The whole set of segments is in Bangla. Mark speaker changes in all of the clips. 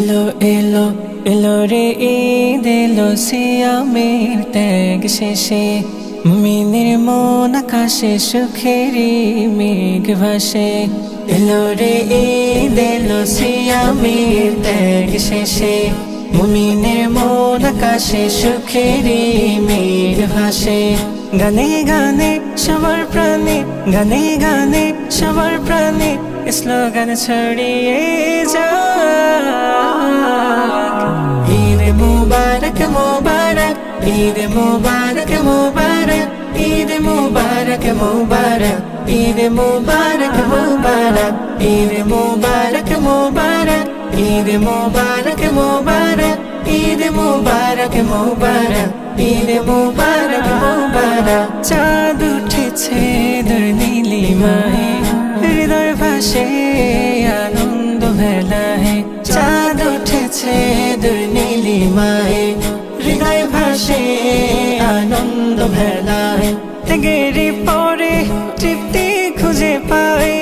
Speaker 1: এলো এলো এলো রে ঈদ এলো সিয়ামের ত্যাগ শেষে মুমিনের মন আকাশে সুখেরই মেঘ ভাসে এলো রে ঈদ এলো সিয়ামের ত্যাগ শেষে মুমিনের মন আকাশে সুখেরই মেঘ ভাসে গানে গানে সবার প্রাণে গানে গানে সবার প্রাণে স্লোগান ছড়িয়ে যাক ঈদ মুবারক মুবারক ঈদ মুবারক মুবারক ঈদ মুবারক মুবারক ঈদ মুবারক মুবারক ঈদ মুবারক মুবারক ঈদ মুবারক মুবারক ঈদ মুবারক মুবারক ঈদ মুবারক মুবারক চাঁদ উঠেছে দূর নীলিমায় হৃদয় ভাসে আনন্দ ভেলায় চাঁদ উঠেছে দূর নীলিমায় হৃদয় ভাসে আনন্দ ভেলায় ত্যাগেরই পরে তৃপ্তি খুঁজে পাই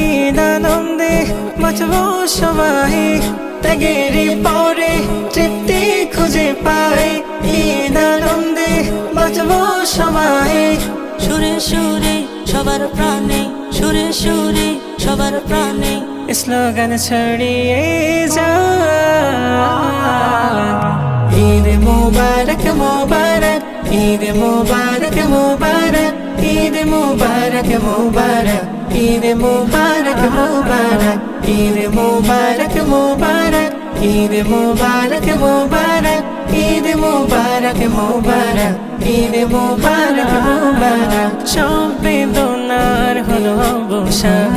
Speaker 1: ঈদ আনন্দে বাঁচবো সবাই ত্যাগেরই পরে তৃপ্তি খুঁজে পাই ঈদ আনন্দে বাঁচবো সবাই
Speaker 2: সুরে সুরে সবার প্রাণে সুরে সুরে সবার প্রাণে
Speaker 1: স্লোগান ছড়িয়ে যাক ঈদ মুবারক মুবারক ঈদ মুবারক মুবারক ঈদ মুবারক মুবারক ঈদ মুবারক মুবারক ঈদ মুবারক মুবারক ঈদ মুবারক মুবারক ঈদ মুবারক মুবারক ঈদ মুবারক মুবারক সব বেদনার হলো অবসান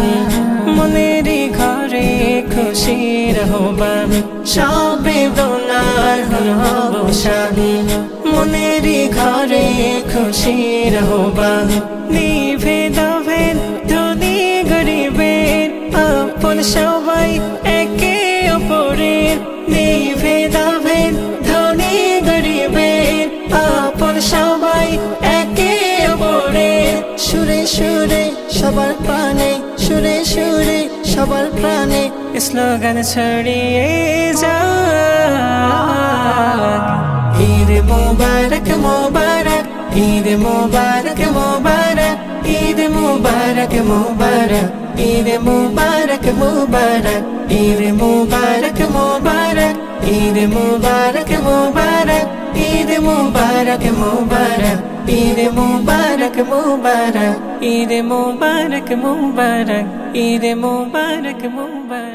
Speaker 1: মনেরই ঘরে খুশির আহ্বান সব বেদনার হলো অবসান মনেরই ঘরে খুশির আহ্বান নিভেদ ভেদ ধনী গরিবের আপন সবাই একে অপরের নিভেদ ভেদ ধনী গরিবের আপন সবাই একে অপরের সুরে সুরে সবার প্রাণে সুরে সুরে সবার প্রাণে স্লোগান ছড়িয়ে যাক ঈদ মুবারক মুবারক ঈদ মুবারক মুবারক ঈদ মুবারক মুবারক ঈদ মুবারক মুবারক ঈদ মুবারক মুবারক ঈদ মুবারক মুবারক ঈদ মুবারক মুবারক ঈদ মুবারক মুবারক ঈদ মুবারক মুবারক ঈদ মুবারক মুবারক